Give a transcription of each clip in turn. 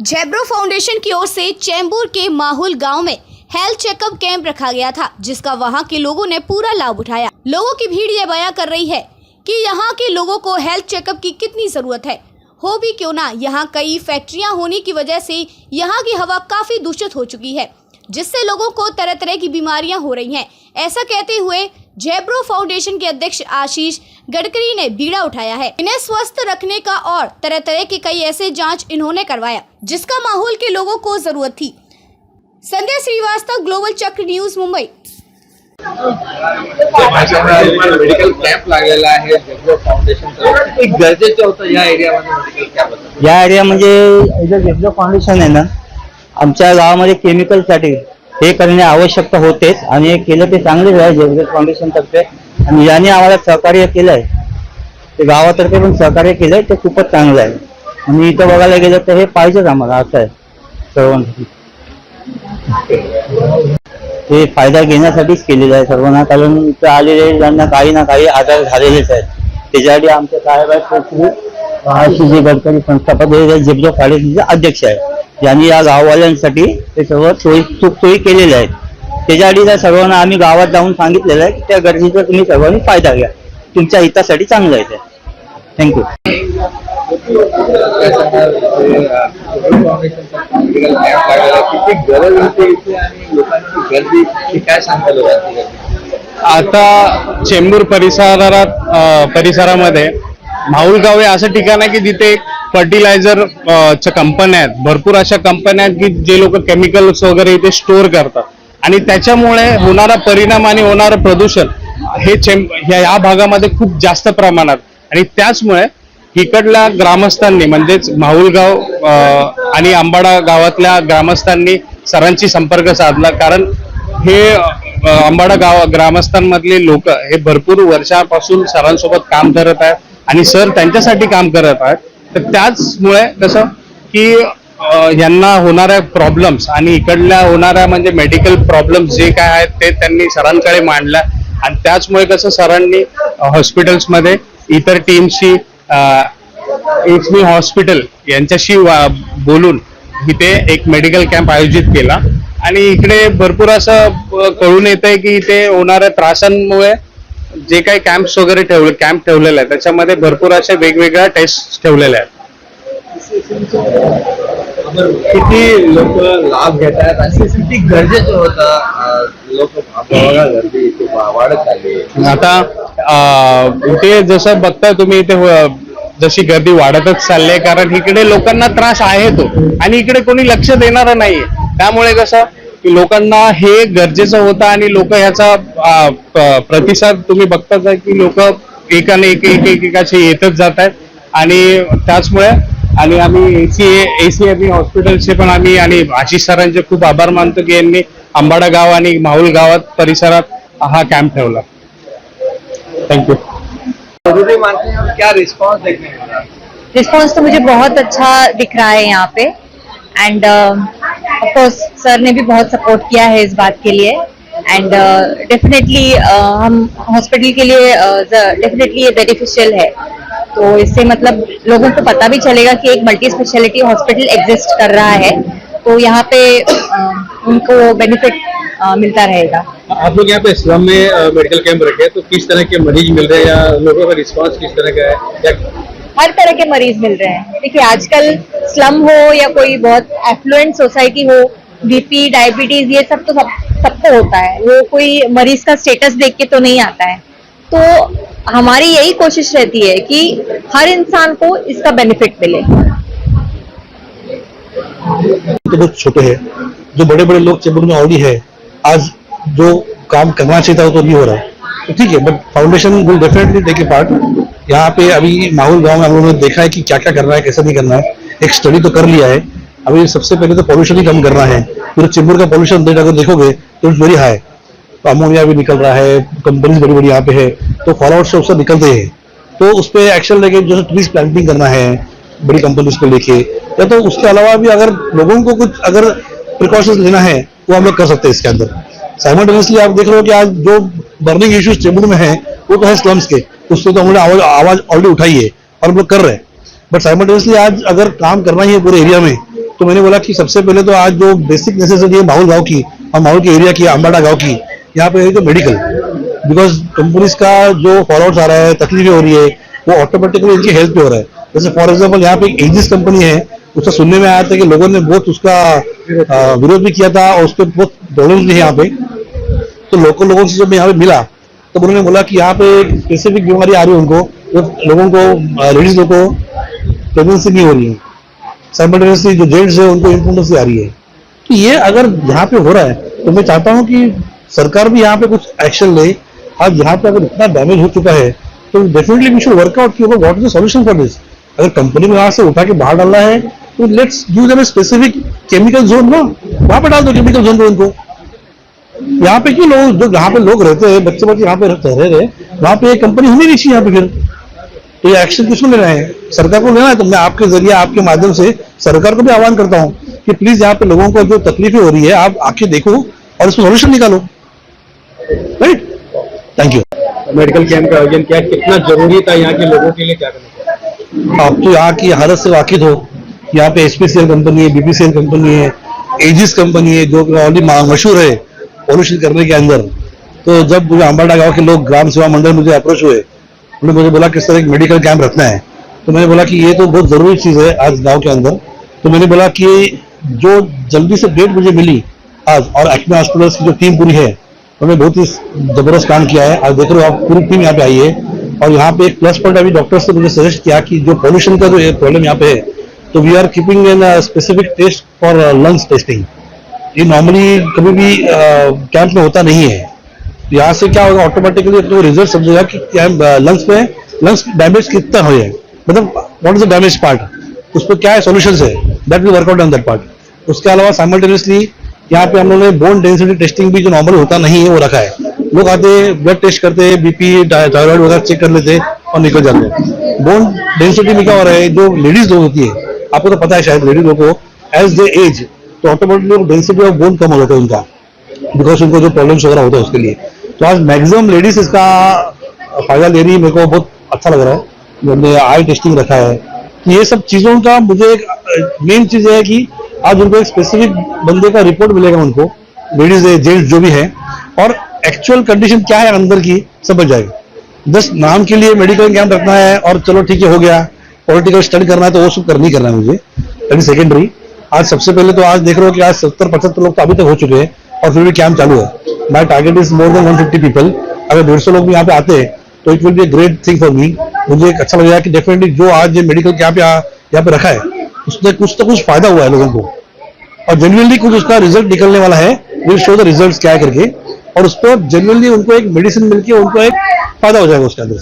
जेब्रो foundation की ओर से चेंबूर के माहुल गांव में हेल्थ चेकअप कैंप रखा गया था, जिसका वहां के लोगों ने पूरा लाभ उठाया। लोगों की भीड़ ये बयां कर रही है कि यहां के लोगों को हेल्थ चेकअप की कितनी जरूरत है। हो भी क्यों ना, यहां कई फैक्ट्रियां होने की वजह से यहां की हवा काफी दूषित हो चुकी है, जिससे लोगों को तरह तरह की बीमारियां हो रही हैं। ऐसा कहते हुए जेब्रो फाउंडेशन के अध्यक्ष आशीष गडकरी ने बीड़ा उठाया है। इन्हें स्वस्थ रखने का और तरह तरह के कई ऐसे जांच इन्होंने करवाया, जिसका माहौल के लोगों को जरूरत थी। संध्या श्रीवास्तव, ग्लोबल चक्र न्यूज, मुंबई। मेडिकल कॅम्प लागलेला आहे जेब्रो फाउंडेशनचा, एक गरजेचं होतं या एरियामध्ये मेडिकल कॅम्प। या एरिया म्हणजे जेब्रो फाउंडेशन आहे ना, आमच्या गावामध्ये केमिकलसाठी हे करणे आवश्यकता होतेच आणि हे केलं ते चांगलेच आहे जेब्रो फाउंडेशन तर्फे। आणि ज्यांनी आम्हाला सहकार्य केलंय ते गावातर्फे पण सहकार्य केलंय ते खूपच चांगलं आहे। आणि इथं बघायला गेलं तर हे पाहिजेच आम्हाला, असं आहे सर्वांसाठी। हे फायदा घेण्यासाठीच केलेलं आहे सर्वांना, कारण इथं आलेले ज्यांना काही ना काही आजार झालेलेच आहेत। त्याच्यासाठी आमचे साहेब आहेत आशीष गडकरी, संस्थापक जेब्रो फाउंडेशनचे अध्यक्ष आहेत, ज्यांनी या गाववाल्यांसाठी ते सर्व सोयी केलेल्या आहेत। त्याच्यासाठी त्या सर्वांना आम्ही गावात जाऊन सांगितलेलं आहे की त्या गरजेचा तुम्ही सर्वांनी फायदा घ्या, तुमच्या हितासाठी चांगलं आहे ते। थँक्यू। आता चेंबूर परिसरामध्ये माहुल गाव हे असं ठिकाण आहे की जिथे फर्टिलायझर च्या कंपन्या आहेत, भरपूर अशा कंपन्या आहेत की जे लोक केमिकल्स वगैरे इथे स्टोअर करतात, आणि त्याच्यामुळे होणारा परिणाम आणि होणारं प्रदूषण हे या भागामध्ये खूप जास्त प्रमाणात। आणि त्याचमुळे इकडल्या ग्रामस्थांनी म्हणजेच माहुलगाव आणि आंबाडा गावातल्या ग्रामस्थांनी सरांची संपर्क साधला, कारण हे आंबाडा ग्रामस्थांमधले लोक हे भरपूर वर्षापासून सरांसोबत काम करत आहेत आणि सर त्यांच्यासाठी काम करत आहेत। तर त्याचमुळे कसं की यांना होणाऱ्या प्रॉब्लेम्स आणि इकडल्या होणाऱ्या म्हणजे मेडिकल प्रॉब्लेम्स जे काय आहेत ते त्यांनी सरांकडे मांडल्या, आणि त्याचमुळे कसं सरांनी हॉस्पिटल्समध्ये इतर टीमशी एचमी हॉस्पिटल यांच्याशी बोलून इथे एक मेडिकल कॅम्प आयोजित केला। आणि इकडे भरपूर असं कळून येत आहे की इथे होणाऱ्या त्रासांमुळे जे काही कॅम्प ठेवलेले आहेत त्याच्यामध्ये भरपूर अशा वेगवेगळ्या टेस्ट ठेवलेल्या आहेत। किती लोक लाभ घेत आहेत आणि किती गरजेचं होतं, लोक गर्दी वाढत चालली। आता इथे जसं बघताय तुम्ही, इथे जशी गर्दी वाढतच चालली आहे, कारण इकडे लोकांना त्रास आहे तो, आणि इकडे कोणी लक्ष देणार नाहीये। त्यामुळे कसं की लोकांना हे गरजेचं होतं आणि लोक ह्याचा प्रतिसाद तुम्ही बघताच आहे की लोक एकाने एकेकाचे येतच जात आहेत। आणि त्याचमुळे आणि आम्ही एसीएबी हॉस्पिटलचे पण आम्ही आणि आशिष सरांचे खूप आभार मानतो की यांनी आंबाडा गाव आणि माहुल गावात परिसरात हा कॅम्प ठेवला। Thank you. क्या रिस्पॉन्स देखने को मिला? रिस्पॉन्स तो मुझे बहुत अच्छा दिख रहा है यहाँ पे, एंड ऑफ कोर्स सर ने भी बहुत सपोर्ट किया है इस बात के लिए, एंड डेफिनेटली हम हॉस्पिटल के लिए डेफिनेटली ये बेनिफिशियल है। तो इससे मतलब लोगों को पता भी चलेगा कि एक मल्टी स्पेशलिटी हॉस्पिटल एग्जिस्ट कर रहा है, तो यहाँ पे उनको बेनिफिट मिलता रहेगा। आप लोग यहाँ पे स्लम में मेडिकल कैंप रखे, तो किस तरह के मरीज मिल रहे हैं या लोगों का रिस्पांस किस तरह का है? हर तरह के मरीज मिल रहे हैं। देखिए आजकल स्लम हो या कोई बहुत एफ्लुएंट सोसाइटी हो, बीपी डायबिटीज ये सब तो सबको होता है, वो कोई मरीज का स्टेटस देख के तो नहीं आता है। तो हमारी यही कोशिश रहती है कि हर इंसान को इसका बेनिफिट मिले। तो बहुत छोटे हैं, जो बड़े बड़े लोग चेंबूर में ऑलरेडी है, आज जो काम करना चाहिए था वो तो नहीं हो रहा है, तो ठीक है, but foundation will definitely take a part. यहाँ पे अभी माहौल गांव में हम लोगों ने देखा है कि क्या क्या करना है, कैसा नहीं करना है, एक स्टडी तो कर लिया है। अभी सबसे पहले तो पॉल्यूशन ही कम करना है। पूरे चेंबूर का पॉल्यूशन अगर देखोगे तो इट्स वेरी हाई, तो अमोनिया भी निकल रहा है, कंपनीज बड़ी बड़ी यहाँ पे है, तो फॉलोआउट से उससे निकलते हैं, तो उस पर एक्शन लेके जो ट्रीज प्लांटिंग करना है बड़ी कंपनीज को लेके, या तो उसके अलावा भी अगर लोगों को कुछ अगर प्रिकॉशंस लेना है वो हम लोग कर सकते हैं इसके अंदर। साइमल्टेनियसली आप देख रहे हो कि आज जो बर्निंग इश्यूज चेंबूर में है वो तो है स्लम्स के, उससे तो हमने आवाज ऑलरेडी उठाई है और हम लोग कर रहे हैं, बट साइमल्टेनियसली आज अगर काम करना ही है पूरे एरिया में तो मैंने बोला कि सबसे पहले तो आज जो बेसिक नेसेसिटी है माहौल गांव की और माहौल के एरिया की, अम्बाड़ा गांव की, यहाँ पे है तो मेडिकल, बिकॉज कंपनीज का जो फॉलोआउट आ रहा है, तकलीफें हो रही है, वो ऑटोमेटिकली इनकी हेल्थ पे हो रहा है। जैसे फॉर एग्जाम्पल यहाँ पे एक एजिस कंपनी है, उसका सुनने में आया था कि लोगों ने बहुत उसका विरोध भी किया था और उसके बहुत प्रॉब्लम भी है यहाँ पे। तो लोगों से जब मैं यहाँ पे मिला तो उन्होंने बोला कि यहाँ पे स्पेसिफिक बीमारी आ रही है उनको, लोगों को, लेडीज लोगों को प्रेगनेंसी नहीं हो रही है, साइमल्टेनियसली जो जेंट्स है उनको इम्पोर्टेंसी आ रही है। तो ये अगर यहाँ पे हो रहा है तो मैं चाहता हूँ कि सरकार भी यहाँ पे कुछ एक्शन ले। आज यहाँ पे अगर इतना डैमेज हो चुका है तो definitely we should work out कि what is the solution for this. अगर कंपनी में वहां से उठा के बाहर डालना है तो let's give them specific chemical zone ना, वहां पे डाल दो केमिकल जोन को उनको। यहाँ पे क्यों लोग, जो यहाँ पे लोग रहते हैं, बच्चे यहाँ पे रह रहे, वहां पे कंपनी होनी नहीं चाहिए यहाँ पे। फिर तो ये एक्शन किसको लेना है? सरकार को लेना है। तो मैं आपके जरिए, आपके माध्यम से सरकार को भी आह्वान करता हूँ कि प्लीज यहाँ पे लोगों को जो तकलीफें हो रही है आप आके देखो और इसको सोल्यूशन निकालो। Right, thank you. Medical camp का आयोजन किया, कितना जरूरी था यहाँ के लोगों के लिए, क्या करना चाहिए? आप तो यहाँ की हालत से वाकिफ हो। यहाँ पे HPCL कंपनी है, BPCL कंपनी है, एजिस कंपनी है, जो ऑलरेडी मशहूर है पॉल्यूशन करने के अंदर। तो जब मुझे अम्बाड़ा गांव के लोग, ग्राम सेवा मंडल मुझे अप्रोच हुए, उन्होंने मुझे बोला किस तरह एक मेडिकल कैंप रखना है, तो मैंने बोला कि ये तो बहुत जरूरी चीज है आज गांव के अंदर। तो मैंने बोला कि जो जल्दी से डेट मुझे मिली आज, और एक्मे हॉस्पिटल्स की जो टीम पूरी है उन्होंने बहुत ही जबरदस्त काम किया है। आज देख रहे हो आप, पूरी टीम यहाँ पे आई है। और यहाँ पे एक प्लस पॉइंट अभी डॉक्टर्स ने मुझे सजेस्ट किया कि जो पॉल्यूशन का जो प्रॉब्लम यहाँ पे है, तो we are keeping an specific test for lungs testing. ये नॉर्मली कभी भी कैंप में होता नहीं है। यहाँ से क्या होगा, ऑटोमेटिकली अपने रिजल्ट समझेगा कि लंग्स में लंग्स डैमेज कितना हो है, मतलब what is the damage part, उस पर क्या है सॉल्यूशन है, that will work out on that part. उसके अलावा साइमल्टेनियसली यहाँ पे हम लोगों ने बोन डेंसिटी टेस्टिंग भी जो नॉर्मल होता नहीं है वो रखा है। लोग आते हैं, ब्लड टेस्ट करते हैं, BP, थायराइड वगैरह चेक कर लेते हैं और निकल जाते हैं। बोन डेंसिटी में क्या हो रहा है, जो लेडीज लोग होती है, आपको तो पता है शायद, लेडीज लोगों को एज दे एज तो ऑटोमेटिकली डेंसिटी ऑफ बोन कम हो जाता है उनका, बिकॉज उनको जो प्रॉब्लम्स वगैरह होता है उसके लिए। तो आज मैक्सिमम लेडीज इसका फायदा ले रही है। मेरे को बहुत अच्छा लग रहा है, हमने आई टेस्टिंग रखा है। तो ये सब चीजों का मुझे एक मेन चीज है कि आज उनको एक स्पेसिफिक बंदे का रिपोर्ट मिलेगा, उनको लेडीज है, जेंट्स जो भी है, और एक्चुअल कंडीशन क्या है अंदर की समझ जाएगा। जस्ट नाम के लिए मेडिकल कैंप रखना है और चलो ठीक है हो गया, पॉलिटिकल स्टडी करना है तो वो सब नहीं करना है मुझे, लेकिन सेकेंडरी। आज सबसे पहले तो आज देख रहे हो कि आज 70-75 लोग तो अभी तक हो चुके हैं और फिर भी कैंप चालू है। My target is more than 150 people. अगर 150 लोग भी यहाँ पे आते हैं तो it will be great thing for me. मुझे एक अच्छा लगेगा कि डेफिनेटली जो आज ये मेडिकल कैंप यहाँ पे रखा है उससे कुछ तो कुछ फायदा हुआ है लोगों को, और जेन्युइनली कुछ उसका रिजल्ट निकलने वाला है। विल शो द रिजल्ट्स क्या है करके, और उस पर जेन्युइनली उनको एक मेडिसिन मिलके उनको एक फायदा हो जाएगा उसके अंदर।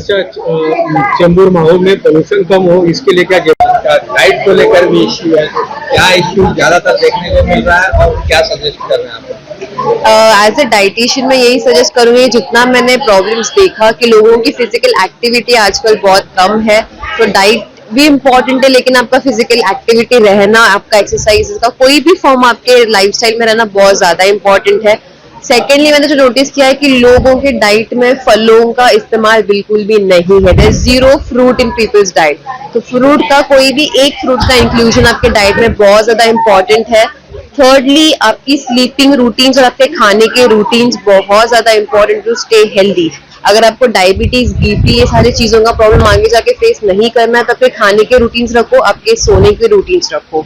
चेंबूर माहौल में पोल्यूशन कम हो, इसके लिए क्या डाइट को लेकर भी इश्यू है, क्या इश्यू ज्यादातर देखने को मिल रहा है और क्या सजेस्ट कर रहे हैं आप? एज ए डाइटिशियन मैं यही सजेस्ट करूंगी, जितना मैंने प्रॉब्लम्स देखा कि लोगों की फिजिकल एक्टिविटी आजकल बहुत कम है, तो डाइट भी इम्पोर्टेंट है, लेकिन आपका फिजिकल एक्टिविटी रहना, आपका एक्सरसाइज का कोई भी फॉर्म आपके लाइफस्टाइल में रहना बहुत ज्यादा इम्पोर्टेंट है। सेकेंडली मैंने जो नोटिस किया है कि लोगों के डाइट में फलों का इस्तेमाल बिल्कुल भी नहीं है। There is zero fruit in people's diet. तो फ्रूट का कोई भी एक फ्रूट का इंक्लूजन आपके डाइट में बहुत ज्यादा इम्पोर्टेंट है। थर्डली आपकी स्लीपिंग रूटीन्स और आपके खाने के रूटीन्स बहुत ज्यादा इम्पोर्टेंट टू स्टे हेल्दी। अगर आपको डायबिटीज, BP, ये सारी चीजों का प्रॉब्लम आगे जाके फेस नहीं करना है तो आपके खाने के रूटीन्स रखो, आपके सोने के रूटीन्स रखो।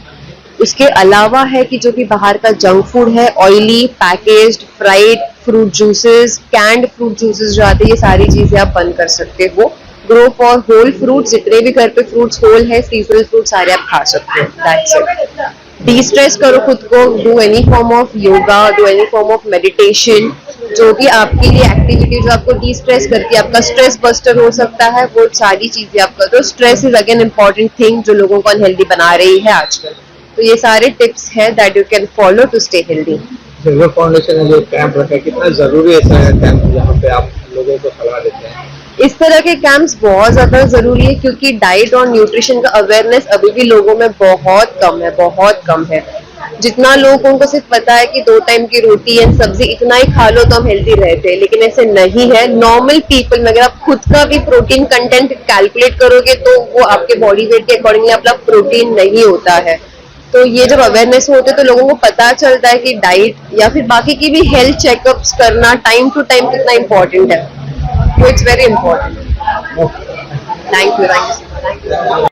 उसके अलावा है कि जो भी बाहर का जंक फूड है, oily, packaged, fried fruit juices, canned fruit juices जो आते हैं, ये सारी चीजें आप बंद कर सकते हो। ग्रो फॉर होल फ्रूट, जितने भी घर पे फ्रूट्स होल है, सीजनल फ्रूट सारे आप खा सकते हो। That's it. डिस्ट्रेस करो खुद को, do any form of yoga, do any form of meditation, जो भी आपके लिए एक्टिविटी जो आपको डिस्ट्रेस करके आपका स्ट्रेस बस्टर हो सकता है, वो सारी चीजें आप करो। Stress is again important thing जो लोगों को अनहेल्दी बना रही है आजकल। तो ये सारे टिप्स हैं that you can follow to stay healthy. Silver foundation ने जो कैंप रखा है, कितना जरूरी है कैंप जहाँ पे आप लोगों को सलाह देते हैं? इस तरह के कैंप्स बहुत ज्यादा जरूरी है, क्योंकि डाइट और न्यूट्रिशन का अवेयरनेस अभी भी लोगों में बहुत कम है। जितना लोगों को सिर्फ पता है कि 2 टाइम की रोटी एंड सब्जी इतना ही खा लो तो हम हेल्दी रहते हैं, लेकिन ऐसे नहीं है। नॉर्मल पीपल में अगर आप खुद का भी प्रोटीन कंटेंट कैलकुलेट करोगे तो वो आपके बॉडी वेट के अकॉर्डिंगली आपका प्रोटीन नहीं होता है। तो ये जब अवेयरनेस होते तो लोगों को पता चलता है कि डाइट या फिर बाकी की भी हेल्थ चेकअप्स करना टाइम टू टाइम कितना इम्पोर्टेंट है, तो it's very important. Thank you.